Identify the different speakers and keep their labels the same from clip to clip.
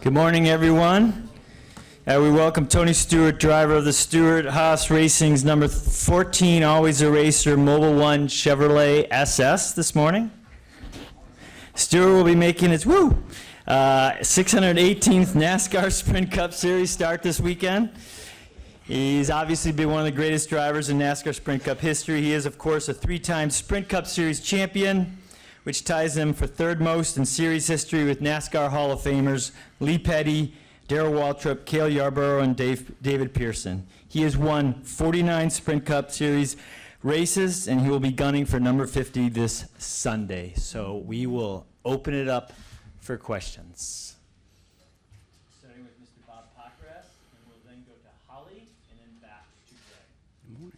Speaker 1: Good morning, everyone. We welcome Tony Stewart, driver of the Stewart Haas Racing's number 14 Always a Racer Mobil 1 Chevrolet SS this morning. Stewart will be making its 618th NASCAR Sprint Cup Series start this weekend. He's obviously been one of the greatest drivers in NASCAR Sprint Cup history. He is, of course, a three-time Sprint Cup Series champion, which ties him for third most in series history with NASCAR Hall of Famers Lee Petty, Darrell Waltrip, Cale Yarborough, and David Pearson. He has won 49 Sprint Cup Series races, and he will be gunning for number 50 this Sunday. So we will open it up for questions. Starting with Mr. Bob Pockras, and we'll then go to Holly, and then back to Greg.
Speaker 2: Good morning.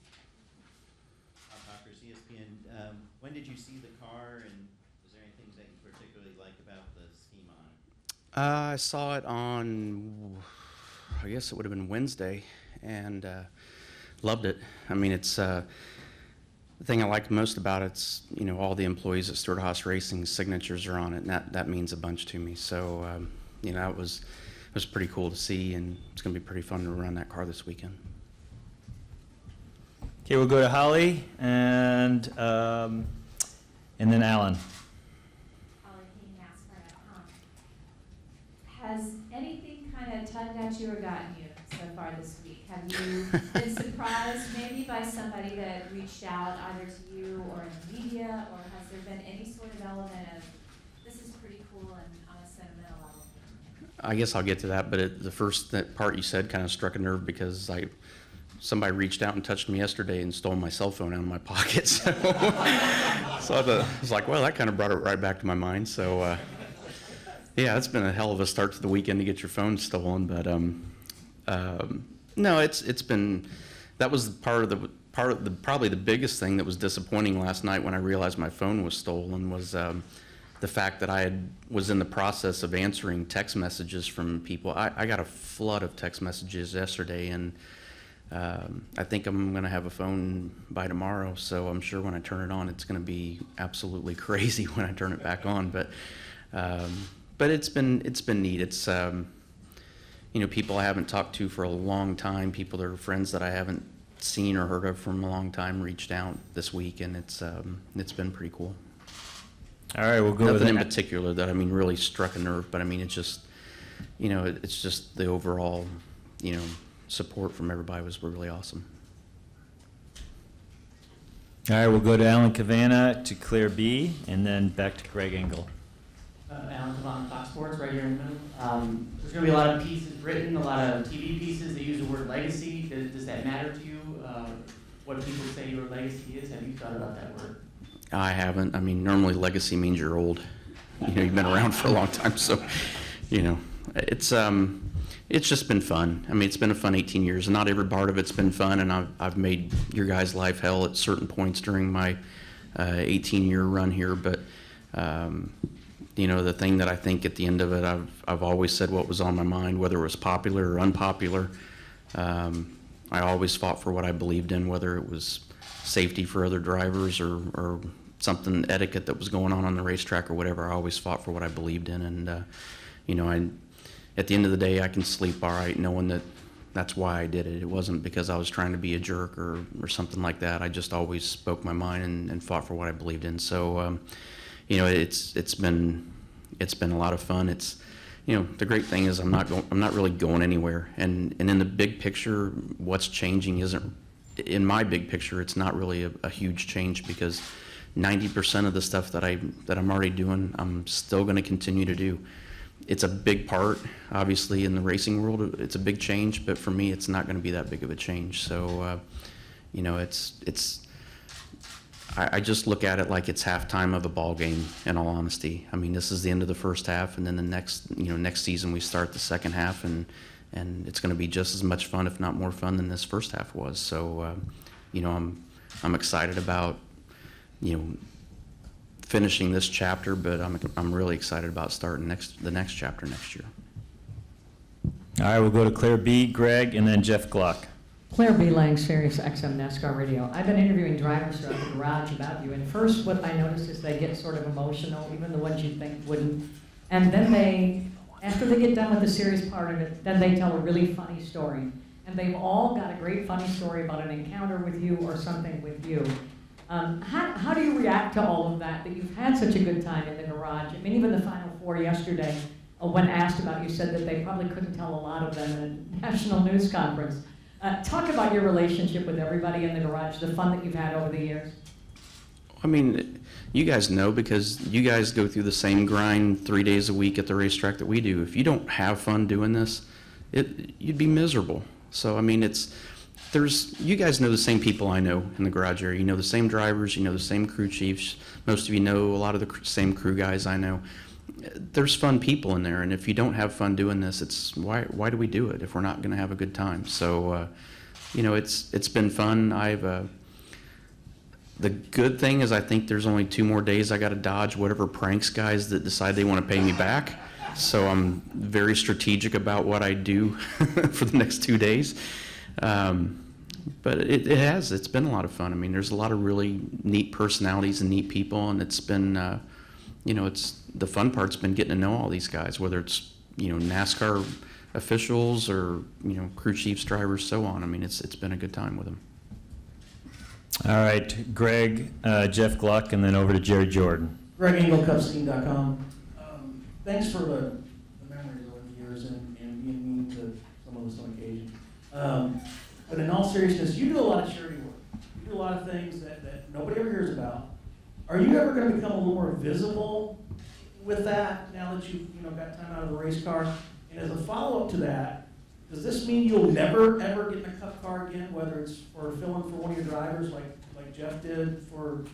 Speaker 3: Bob Pockras, ESPN. When did you see the car, and was there any things that you particularly liked about the scheme on it?
Speaker 2: I saw it on, I guess it would have been Wednesday, and loved it. I mean, it's the thing I liked most about it's all the employees at Stewart Haas Racing signatures are on it, and that means a bunch to me. So it was pretty cool to see, and it's going to be pretty fun to run that car this weekend.
Speaker 1: Okay, we'll go to Holly and then Alan.
Speaker 4: Has anything kind of tugged at you or gotten you so far this week? Have you been surprised maybe by somebody that reached out either to you or in the media, or has there been any sort of element of this is pretty cool and on a sentimental level?
Speaker 2: I guess I'll get to that, but the first part you said kind of struck a nerve because somebody reached out and touched me yesterday and stole my cell phone out of my pocket. So, I was like, well, that kind of brought it right back to my mind. So. Yeah, it's been a hell of a start to the weekend to get your phone stolen, but no, it's been, that was probably the biggest thing that was disappointing last night when I realized my phone was stolen was the fact that I was in the process of answering text messages from people. I got a flood of text messages yesterday, and I think I'm going to have a phone by tomorrow, so I'm sure when I turn it on, it's going to be absolutely crazy when I turn it back on, but it's been neat. It's people I haven't talked to for a long time, people that are friends that I haven't seen or heard of from a long time reached out this week, and it's been pretty cool.
Speaker 1: All right, we'll go.
Speaker 2: Nothing in particular that really struck a nerve, but I mean it's just it's just the overall support from everybody was really awesome.
Speaker 1: All right, we'll go to Alan Cavanna, to Claire B, and then back to Greg Engel.
Speaker 5: Alan Cavanna, Fox Sports, right here in the middle. There's going to be a lot of pieces written, a lot of TV pieces that use the word legacy. Does that matter to you? What people say your legacy is? Have you thought about that word?
Speaker 2: I haven't. I mean, normally legacy means you're old. You've been around for a long time, so it's just been fun. I mean, it's been a fun 18 years, and not every part of it's been fun. And I've made your guys' life hell at certain points during my 18-year run here, but. The thing that I think at the end of it, I've always said what was on my mind, whether it was popular or unpopular. I always fought for what I believed in, whether it was safety for other drivers or something etiquette that was going on the racetrack or whatever. I always fought for what I believed in, and at the end of the day, I can sleep all right knowing that that's why I did it. It wasn't because I was trying to be a jerk or something like that. I just always spoke my mind and fought for what I believed in. So. It's been a lot of fun. It's the great thing is I'm not really going anywhere. And in the big picture, what's changing isn't in my big picture. It's not really a huge change because 90% of the stuff that I'm already doing, I'm still going to continue to do. It's a big part, obviously, in the racing world. It's a big change, but for me, it's not going to be that big of a change. So, I just look at it like it's halftime of a ball game, in all honesty. I mean, this is the end of the first half, and then the next season we start the second half, and it's going to be just as much fun, if not more fun, than this first half was. So, I'm excited about, finishing this chapter, but I'm really excited about starting the next chapter next year.
Speaker 1: All right, we'll go to Claire B, Greg, and then Jeff Glock.
Speaker 6: Claire B. Lang, Sirius XM NASCAR Radio. I've been interviewing drivers throughout the garage about you, and first what I noticed is they get sort of emotional, even the ones you think wouldn't, and then they After they get done with the serious part of it, then they tell a really funny story. And they've all got a great funny story about an encounter with you or something with you. How do you react to all of that you've had such a good time in the garage? I mean, even the Final Four yesterday, when asked about, you said that they probably couldn't tell a lot of them in a national news conference. Talk about your relationship with everybody in the garage, the fun that you've had over the years.
Speaker 2: I mean, you guys know because you guys go through the same grind 3 days a week at the racetrack that we do. If you don't have fun doing this, you'd be miserable. So, I mean, you guys know the same people I know in the garage area. You know the same drivers, you know the same crew chiefs. Most of you know a lot of the same crew guys I know. There's fun people in there, and if you don't have fun doing this, it's why do we do it if we're not going to have a good time? So, you know, it's been fun. The good thing is I think there's only 2 more days I got to dodge whatever pranks guys that decide they want to pay me back. So I'm very strategic about what I do for the next 2 days. But it's been a lot of fun. I mean, there's a lot of really neat personalities and neat people, and it's been, you know, the fun part's been getting to know all these guys, whether it's, you know, NASCAR officials or, you know, crew chiefs, drivers, so on. I mean, it's been a good time with them.
Speaker 1: All right, Greg, Jeff Gluck, and then over to Jerry Jordan.
Speaker 7: GregEngleCupsteam.com. Thanks for the memories over the years and being mean to some of us on occasion. But in all seriousness, you do a lot of charity work. You do a lot of things that nobody ever hears about. Are you ever going to become a little more visible with that now that you've got time out of the race car? And as a follow-up to that, does this mean you'll never ever get in a Cup car again, whether it's for filling for one of your drivers like Jeff did for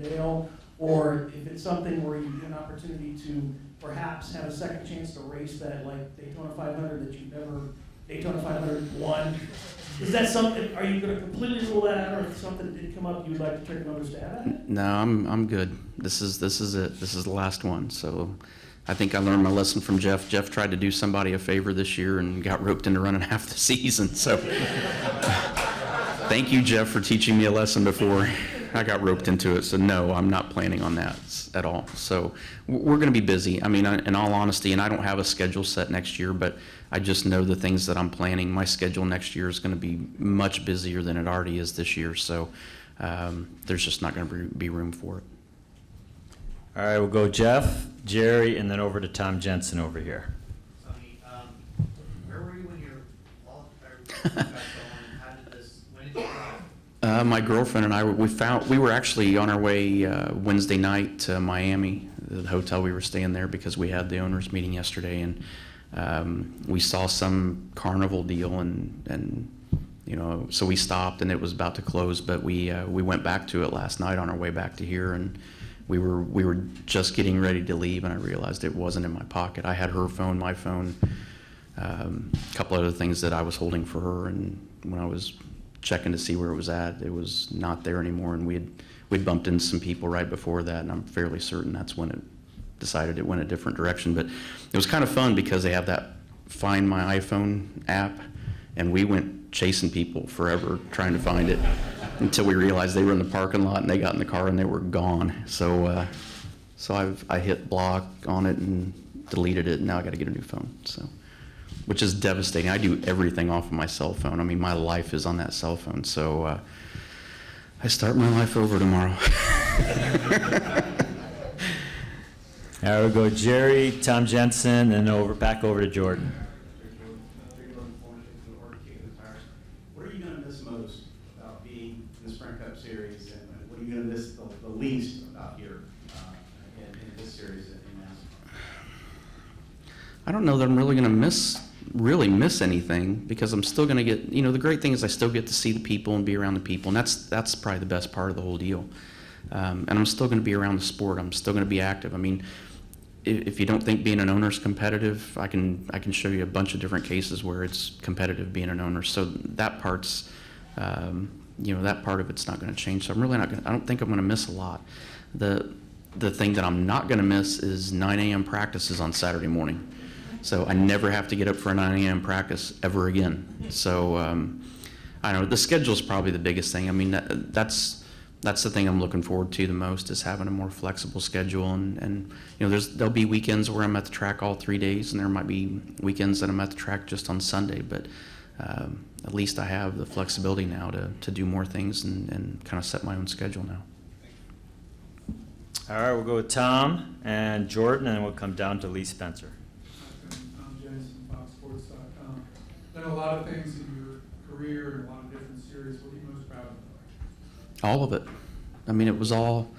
Speaker 7: Dale, or if it's something where you get an opportunity to perhaps have a second chance to race that like Daytona 500 that you've never Daytona 500 won? Is that something? Are you going to completely rule that out, or if something did come up, you would like to take another stab at it?
Speaker 2: No, I'm good. This is it. This is the last one. So I think I learned my lesson from Jeff. Jeff tried to do somebody a favor this year and got roped into running half the season. So thank you, Jeff, for teaching me a lesson before I got roped into it. So no, I'm not planning on that at all. So we're going to be busy. I mean, in all honesty, and I don't have a schedule set next year, but I just know the things that I'm planning. My schedule next year is going to be much busier than it already is this year. So there's just not going to be room for it.
Speaker 1: All right, we'll go Jeff, Jerry, and then over to Tom Jensen over here.
Speaker 3: Sonny, where were you when your got going? How did this? When did you arrive?
Speaker 2: My girlfriend and I, we were actually on our way Wednesday night to Miami, the hotel we were staying there because we had the owners meeting yesterday, and we saw some carnival deal, and you know, so we stopped and it was about to close, but we went back to it last night on our way back to here, and we were just getting ready to leave, and I realized it wasn't in my pocket. I had her phone, my phone, a couple other things that I was holding for her, and when I was checking to see where it was at, it was not there anymore, and we'd bumped into some people right before that, and I'm fairly certain that's when it decided it went a different direction. But it was kind of fun because they have that Find My iPhone app, and we went chasing people forever trying to find it until we realized they were in the parking lot, and they got in the car and they were gone. So I hit block on it and deleted it, and now I got to get a new phone. So, which is devastating. I do everything off of my cell phone. I mean, my life is on that cell phone. So I start my life over tomorrow.
Speaker 1: All right, we'll go Jerry, Tom Jensen, and back over to Jordan.
Speaker 8: What are you going to miss most about being in the Sprint Cup Series, and what are you going to miss the least about here in this series in NASCAR?
Speaker 2: I don't know that I'm really going to really miss anything, because I'm still going to get, you know, the great thing is I still get to see the people and be around the people, and that's probably the best part of the whole deal. And I'm still going to be around the sport. I'm still going to be active. I mean, if you don't think being an owner is competitive, I can show you a bunch of different cases where it's competitive being an owner. So that part's, you know, that part of it's not going to change. So I'm really not going. I don't think I'm going to miss a lot. The thing that I'm not going to miss is 9 a.m. practices on Saturday morning. So I never have to get up for a 9 a.m. practice ever again. So I don't know, the schedule is probably the biggest thing. I mean, that's that's the thing I'm looking forward to the most, is having a more flexible schedule. And you know, there'll be weekends where I'm at the track all 3 days, and there might be weekends that I'm at the track just on Sunday. But at least I have the flexibility now to do more things and kind of set my own schedule now.
Speaker 1: All right, we'll go with Tom and Jordan, and then we'll come down to Lee Spencer.
Speaker 9: I'm Jason, FoxSports.com. Done a lot of things in your career and a lot of different series. What are you most proud of?
Speaker 2: All of it. I mean, it was all,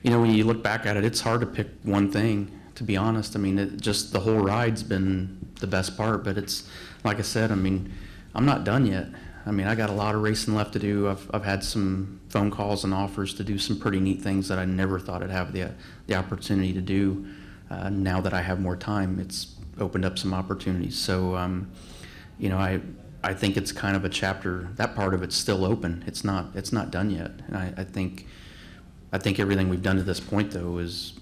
Speaker 2: you know, when you look back at it, it's hard to pick one thing, to be honest. I mean, just the whole ride's been the best part, but it's, like I said, I mean, I'm not done yet. I mean, I got a lot of racing left to do. I've had some phone calls and offers to do some pretty neat things that I never thought I'd have the opportunity to do. Now that I have more time, it's opened up some opportunities. So, you know, I think it's kind of a chapter. That part of it's still open. It's not done yet. And I think everything we've done to this point, though, is,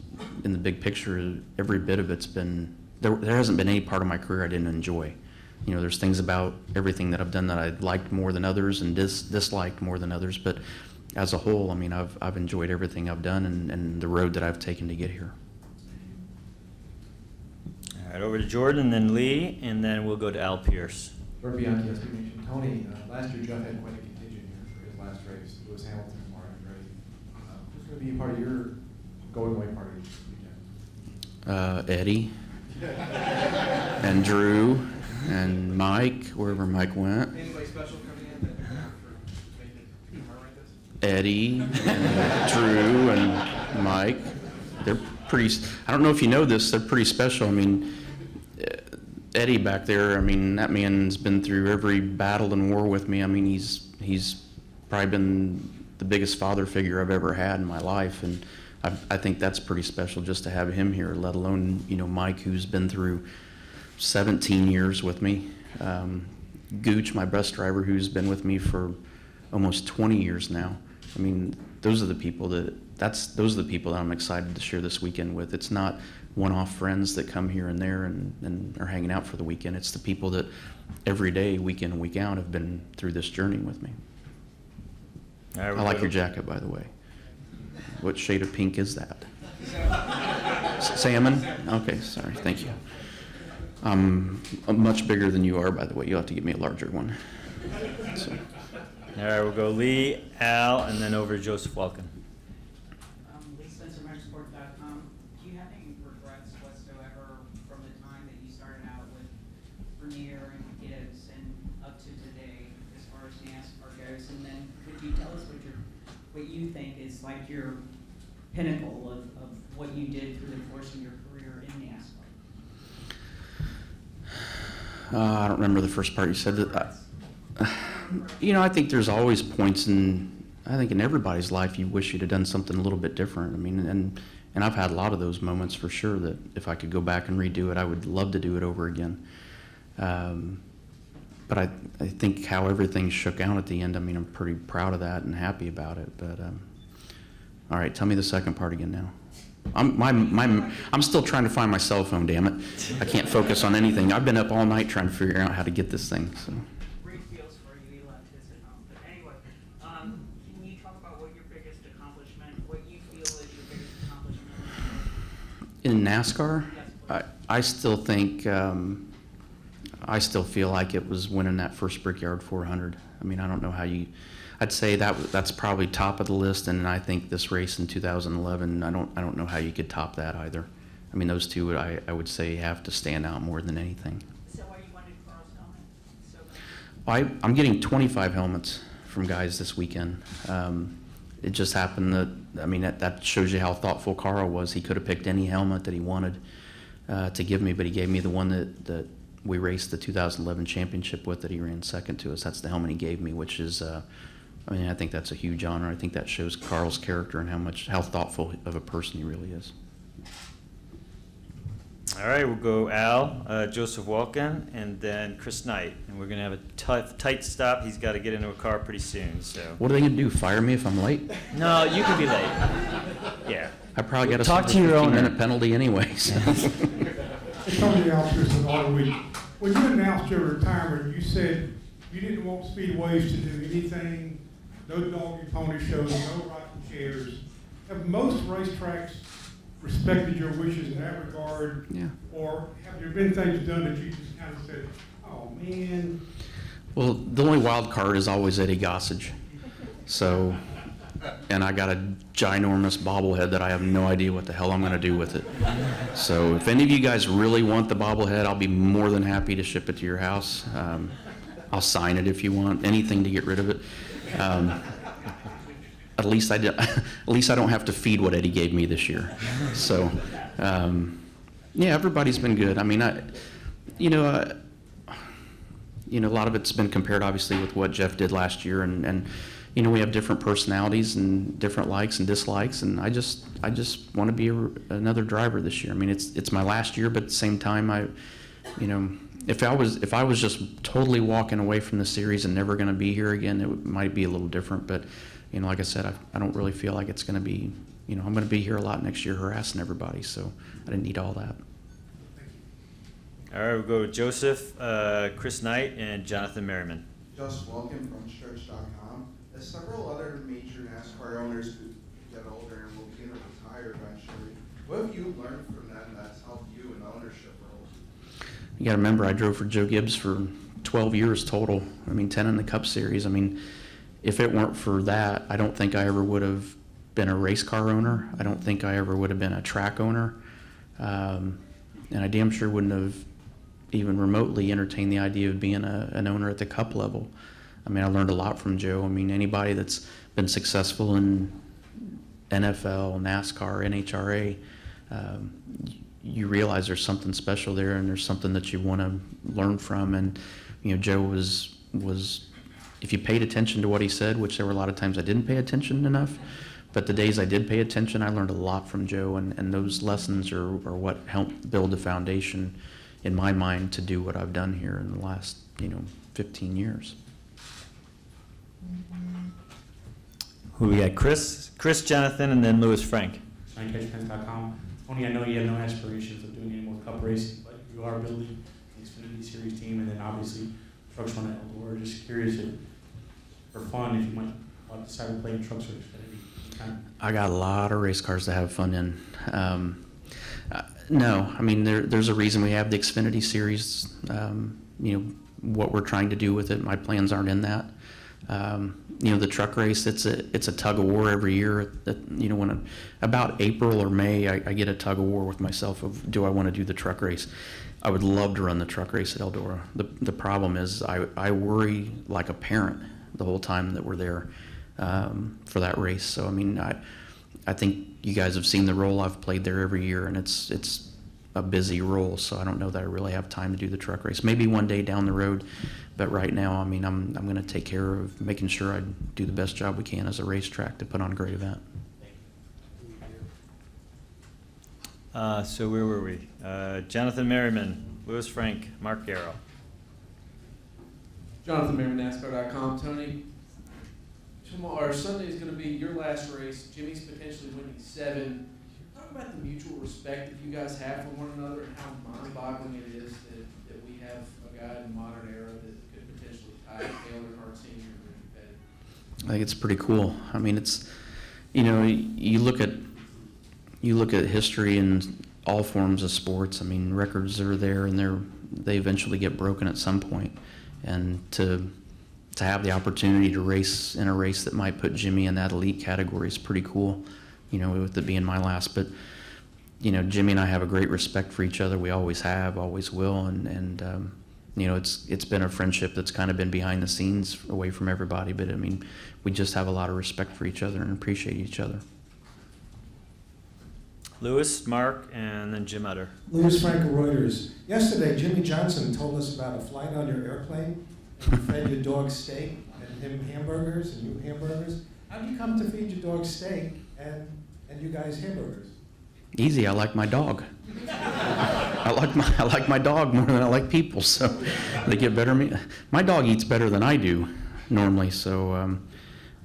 Speaker 2: in the big picture, every bit of it's been. There hasn't been any part of my career I didn't enjoy. You know, there's things about everything that I've done that I liked more than others and disliked more than others. But as a whole, I mean, I've enjoyed everything I've done and the road that I've taken to get here.
Speaker 1: All right, over to Jordan, then Lee, and then we'll go to Al Pierce.
Speaker 10: Jordan Bianchi, SB Nation. Tony, last year Jeff had quite a contingent here for his last race. Lewis Hamilton, Martin Gray. Who's going to be a part of your going away party this weekend?
Speaker 2: Eddie and Drew and Mike, wherever Mike went.
Speaker 10: Anybody special coming in that for making it part like this?
Speaker 2: Eddie and Drew and Mike. They're pretty, I don't know if you know this, they're pretty special. I mean, Eddie back there, I mean, that man's been through every battle and war with me. I mean, he's probably been the biggest father figure I've ever had in my life, and I think that's pretty special just to have him here, let alone, you know, Mike, who's been through 17 years with me. Gooch, my bus driver, who's been with me for almost 20 years now. I mean, those are the people that I'm excited to share this weekend with. It's not one-off friends that come here and there and are hanging out for the weekend. It's the people that every day, week in and week out, have been through this journey with me. I like your jacket, by the way. What shade of pink is that? Salmon? Okay, sorry, thank you. I'm much bigger than you are, by the way. You'll have to get me a larger one. So.
Speaker 1: All right, we'll go Lee, Al, and then over to Joseph Welkin.
Speaker 11: Lee Spencer, Motorsport.com. Do you have any regrets whatsoever from the time that you started out with Vernier and Gibbs and up to today as far as NASCAR goes? And then could you tell us what you think is like your pinnacle of what you did through the course of your career in NASCAR?
Speaker 2: I don't remember the first part you said. You know, I think there's always points I think in everybody's life you wish you'd have done something a little bit different. I mean, and I've had a lot of those moments for sure that if I could go back and redo it, I would love to do it over again. But I think how everything shook out at the end, I mean, I'm pretty proud of that and happy about it. But all right, tell me the second part again now. I'm still trying to find my cell phone, damn it. I can't focus on anything. I've been up all night trying to figure out how to get this thing. So.
Speaker 11: Great feels for you. He left his at home. But anyway, can you talk about what your biggest accomplishment, what you feel is your biggest accomplishment?
Speaker 2: In NASCAR, I still think, I still feel like it was winning that first Brickyard 400. I mean, I don't know how I'd say that's probably top of the list, and I think this race in 2011, I don't know how you could top that either. I mean, those two I would say have to stand out more than anything.
Speaker 11: So why you wanted Carl's helmet? So
Speaker 2: I'm getting 25 helmets from guys this weekend. It just happened that, I mean, that shows you how thoughtful Carl was. He could have picked any helmet that he wanted to give me, but he gave me the one that we raced the 2011 championship with, that he ran second to us. That's the helmet he gave me, which is, I mean, I think that's a huge honor. I think that shows Carl's character and how thoughtful of a person he really is.
Speaker 1: All right, we'll go Al, Joseph Welkin, and then Chris Knight. And we're going to have a tight stop. He's got to get into a car pretty soon. So.
Speaker 2: What are they going to do, fire me if I'm late?
Speaker 1: No, you can be late. Yeah.
Speaker 2: I probably got a
Speaker 1: talk to your owner.
Speaker 2: 15-minute penalty anyway. So.
Speaker 9: Tony Alpers of Auto Week. When you announced your retirement, you said you didn't want speedways to do anything, no dog and pony shows, no rock chairs. Have most racetracks respected your wishes in that regard?
Speaker 2: Yeah.
Speaker 9: Or have there been things done that you just kind of said, oh, man?
Speaker 2: Well, the only wild card is always Eddie Gossage. So, and I got a ginormous bobblehead that I have no idea what the hell I'm going to do with it. So if any of you guys really want the bobblehead, I'll be more than happy to ship it to your house. I'll sign it if you want, anything to get rid of it. At least I don't have to feed what Eddie gave me this year. So, yeah, everybody's been good. I mean, a lot of it's been compared, obviously, with what Jeff did last year, and we have different personalities and different likes and dislikes, and I just want to be another driver this year. I mean, it's my last year, but at the same time, if I was just totally walking away from the series and never going to be here again, it might be a little different. But like I said, I don't really feel like it's going to be. I'm going to be here a lot next year harassing everybody, so I didn't need all that.
Speaker 1: All right, we'll go with Joseph, Chris Knight, and Jonathan Merriman.
Speaker 12: Just Welcome from Stretch.com. As several other major NASCAR owners who get older and will begin to retire eventually, what have you learned from them that's helped you in the ownership role?
Speaker 2: You got to remember, I drove for Joe Gibbs for 12 years total. I mean, 10 in the Cup Series. I mean, if it weren't for that, I don't think I ever would have been a race car owner. I don't think I ever would have been a track owner. And I damn sure wouldn't have even remotely entertained the idea of being an owner at the Cup level. I mean, I learned a lot from Joe. I mean, anybody that's been successful in NFL, NASCAR, NHRA, you realize there's something special there, and there's something that you want to learn from. And Joe was if you paid attention to what he said, which there were a lot of times I didn't pay attention enough, but the days I did pay attention, I learned a lot from Joe, and those lessons are what helped build the foundation in my mind to do what I've done here in the last 15 years.
Speaker 1: Who we got? Chris, Jonathan, and then Lewis Frank.
Speaker 13: CatchPens.com. Tony, I know you have no aspirations of doing any more Cup racing, but you are building the Xfinity Series team, and then obviously trucks run at Eldora. Just curious if, for fun, if you might decide to play in trucks or Xfinity.
Speaker 2: I got a lot of race cars to have fun in. No, I mean there's a reason we have the Xfinity Series. What we're trying to do with it, my plans aren't in that. The truck race, it's a tug of war every year. When about April or May, I get a tug of war with myself of, do I want to do the truck race? I would love to run the truck race at Eldora. The problem is I worry like a parent the whole time that we're there for that race. So I mean, I think you guys have seen the role I've played there every year, and it's a busy role, so I don't know that I really have time to do the truck race. Maybe one day down the road, but right now, I mean, I'm going to take care of making sure I do the best job we can as a racetrack to put on a great event.
Speaker 1: So where were we? Jonathan Merriman, Lewis Frank, Mark Garrow.
Speaker 14: Jonathan Merriman, NASCAR.com. Tony, tomorrow, Sunday is going to be your last race. Jimmy's potentially winning 7. Talk about the mutual respect that you guys have for one another and how mind-boggling it is that we have a guy in the modern era that could potentially tie Dale Earnhardt Sr. and Ricky Petty.
Speaker 2: I think it's pretty cool. I mean, it's, you look at history in all forms of sports. I mean, records are there, and they eventually get broken at some point. And to have the opportunity to race in a race that might put Jimmy in that elite category is pretty cool. With it being my last, but Jimmy and I have a great respect for each other. We always have, always will, and it's been a friendship that's kind of been behind the scenes, away from everybody. But I mean, we just have a lot of respect for each other and appreciate each other.
Speaker 1: Lewis, Mark, and then Jim Utter.
Speaker 15: Lewis Frank of Reuters. Yesterday, Jimmy Johnson told us about a flight on your airplane. And you fed your dog steak and him hamburgers and you hamburgers. How do you come to feed your dog steak and you guys hamburgers?
Speaker 2: Easy. I like my dog. I like my dog more than I like people, so they get better meat. My dog eats better than I do normally, so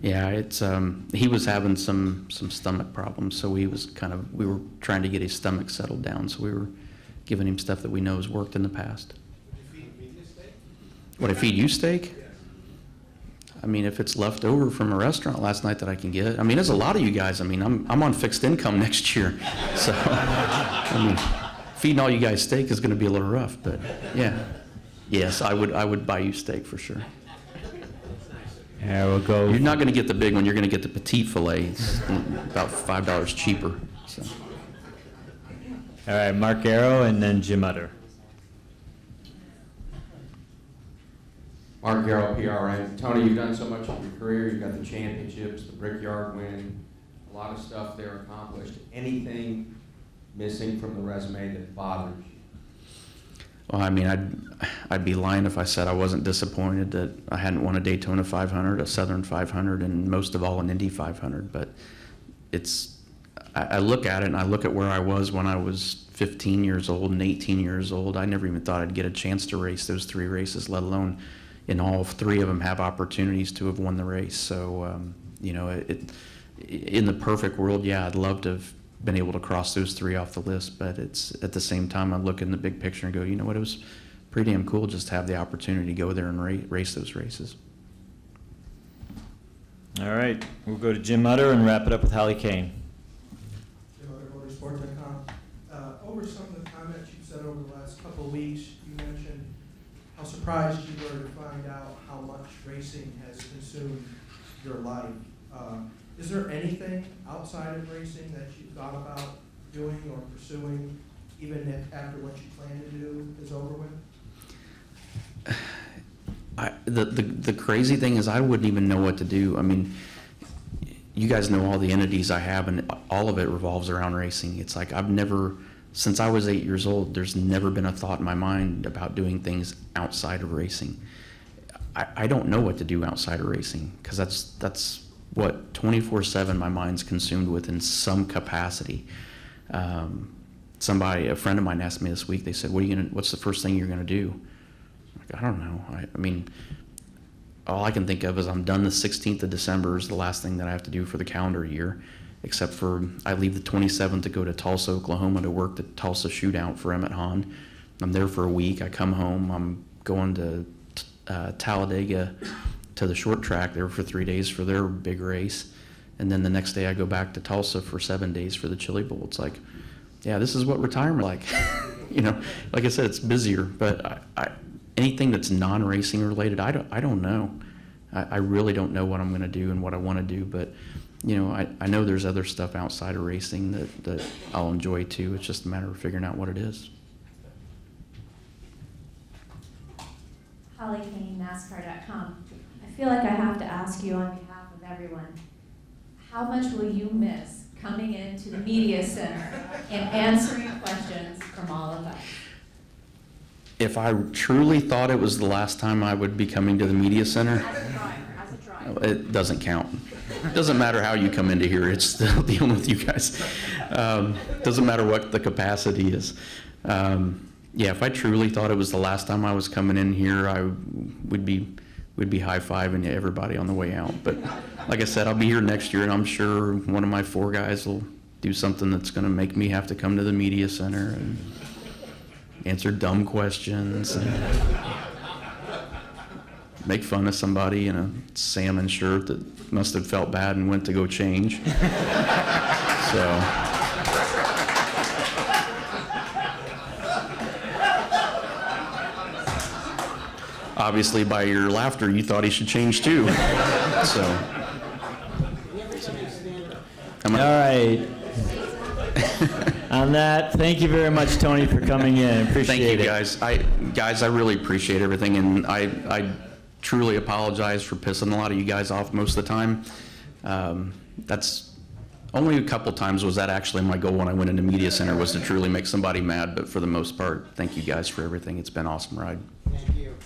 Speaker 2: yeah, it's he was having some stomach problems, so we were trying to get his stomach settled down, so we were giving him stuff that we know has worked in the past.
Speaker 15: Would you feed me a steak?
Speaker 2: Would I feed you steak? I mean, if it's left over from a restaurant last night that I can get, I mean, there's a lot of you guys. I mean, I'm on fixed income next year, so I mean, feeding all you guys steak is going to be a little rough. But yeah, yes, I would buy you steak for sure.
Speaker 1: Yeah, we'll go.
Speaker 2: You're not going to get the big one. You're going to get the petite fillet. It's about $5 cheaper. So.
Speaker 1: All right, Mark Arrow and then Jim Utter.
Speaker 16: Mark Garrell, PRN. Tony, you've done so much in your career. You've got the championships, the Brickyard win, a lot of stuff there accomplished. Anything missing from the resume that bothers you?
Speaker 2: Well, I mean, I'd be lying if I said I wasn't disappointed that I hadn't won a Daytona 500, a Southern 500, and most of all an Indy 500. But I look at it and I look at where I was when I was 15 years old and 18 years old. I never even thought I'd get a chance to race those 3 races, let alone in all 3 of them have opportunities to have won the race. So, you know, in the perfect world, yeah, I'd love to have been able to cross those 3 off the list, but it's at the same time I look in the big picture and go, you know what, it was pretty damn cool just to have the opportunity to go there and race those races.
Speaker 1: All right, we'll go to Jim Utter and wrap it up with Holly Kane.
Speaker 17: Jim Utter, motorsport.com. Over some of the comments you've said over the last couple of weeks, you mentioned how surprised you were to find out how much racing has consumed your life. Is there anything outside of racing that you thought about doing or pursuing, even if after what you plan to do is over with?
Speaker 2: The crazy thing is I wouldn't even know what to do. I mean, you guys know all the entities I have, and all of it revolves around racing. It's like I've never, since I was 8 years old, there's never been a thought in my mind about doing things outside of racing. I don't know what to do outside of racing, because that's what 24/7 my mind's consumed with in some capacity. A friend of mine asked me this week, they said, what's the first thing you're gonna do? I don't know. I mean, all I can think of is I'm done the 16th of December is the last thing that I have to do for the calendar year, except for I leave the 27th to go to Tulsa, Oklahoma to work the Tulsa shootout for Emmett Hahn. I'm there for a week. I come home. I'm going to Talladega to the short track there for 3 days for their big race. And then the next day I go back to Tulsa for 7 days for the Chili Bowl. It's like, yeah, this is what retirement like. You know, like I said, it's busier, but anything that's non-racing related, I don't know. I really don't know what I'm going to do and what I want to do, but you know, I know there's other stuff outside of racing that I'll enjoy too. It's just a matter of figuring out what it is.
Speaker 4: Holly Kane, NASCAR.com. I feel like I have to ask you on behalf of everyone, how much will you miss coming into the media center and answering questions from all of us?
Speaker 2: If I truly thought it was the last time I would be coming to the media center, it doesn't count. It doesn't matter how you come into here, it's still dealing with you guys. Doesn't matter what the capacity is. Yeah, if I truly thought it was the last time I was coming in here, we'd be high-fiving everybody on the way out. But like I said, I'll be here next year, and I'm sure one of my 4 guys will do something that's going to make me have to come to the media center and answer dumb questions and make fun of somebody in a salmon shirt that must have felt bad and went to go change. So. Obviously, by your laughter, you thought he should change too. So.
Speaker 1: All right. On that, thank you very much, Tony, for coming in. Appreciate it.
Speaker 2: Thank you, guys. I really appreciate everything, and I truly apologize for pissing a lot of you guys off most of the time. That's only a couple times was that actually my goal when I went into Media Center, was to truly make somebody mad, but for the most part, thank you guys for everything. It's been an awesome ride.
Speaker 17: Thank you.